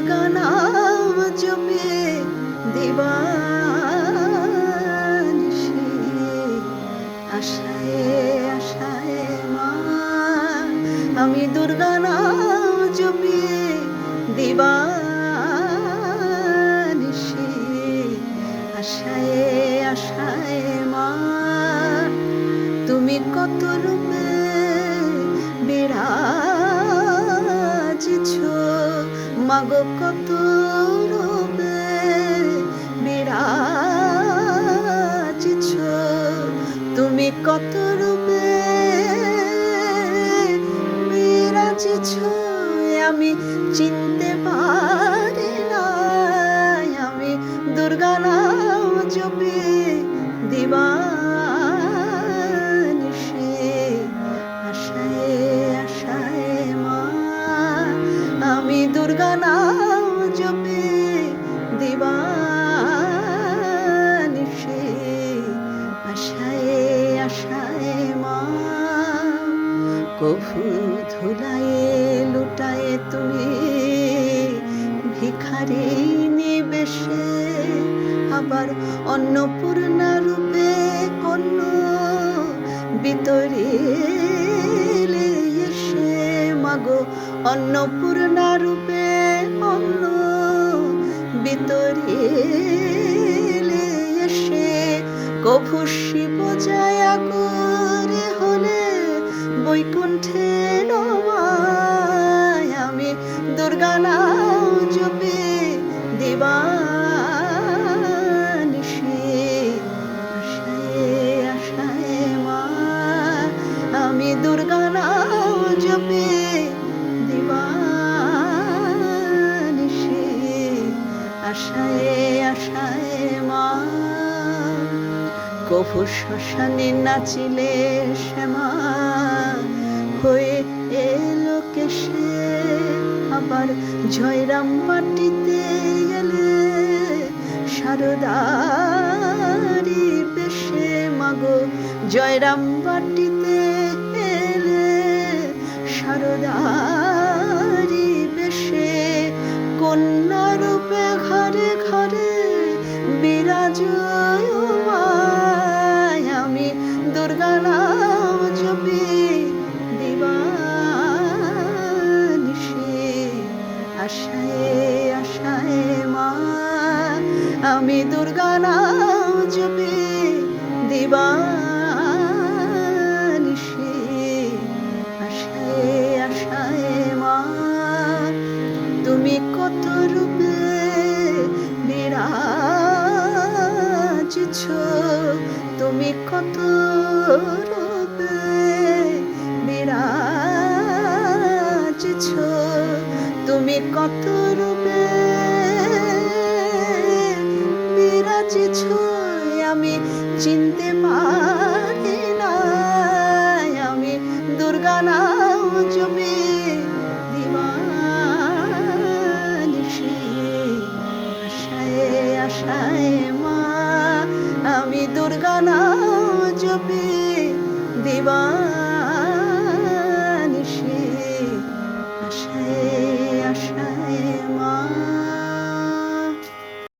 দুর্গা নাম জপে দিবানিশি, আশায় আশায় মা আমি দুর্গা নাম জপে দিবানিশি, আশায় আশায় মা তুমি কত রূপে বিরাজিছ মাগো, কত রূপে বিরাজিছ তুমি, কত রূপে বিরাজিছ আমি চিনতে পারি না। আমি দুর্গা নাম জপে দিবানিশি, আশায় আশায় মা আমি দুর্গা নাম জপে দিবানিশি, আশায় আশায় মা কভু ধুলায়ে লুটায়ে তুমি ভিখারিনী বেশে, আবার অন্নপূর্ণা রূপে অন্ন বিতরিলে এসে মাগো, অন্নপূর্ণা রূপে অন্ন বিতরিলে এসে কভু শিব জয়া করে হলে বৈকুণ্ঠে নমায়। আমি দুর্গা নাম জপে দিবানিশি, আশায় আশায় মা আমি দুর্গা নাম জপে দিবানিশি, আশায় আশায় মা কভু শ্মশানে নাচিলে শ্যামা হয়ে এলো কেশে, আবার জয়রাম বাটিতে এলে শারদারি বেশে মাগো, জয়রাম বাটিতে এলে শারদারি বেশে কন্যা রূপে ঘরে ঘরে বিরাজ। আমি দুর্গা নাম জপে দিবানিশি, আশায় আশায় মা আমি দুর্গা নাম জপে দিবানিশি, আশায় আশায় মা তুমি কত রূপে বিরাজিছ, তুমি কত রূপে বিরাজিছ, তুমি কত রূপে বিরাজিছ আমি চিনতে পারি না। আমি দুর্গা নাম জপে দিবানিশি, আশায় আশায় মা আমি দুর্গা নাম জপে দিবা।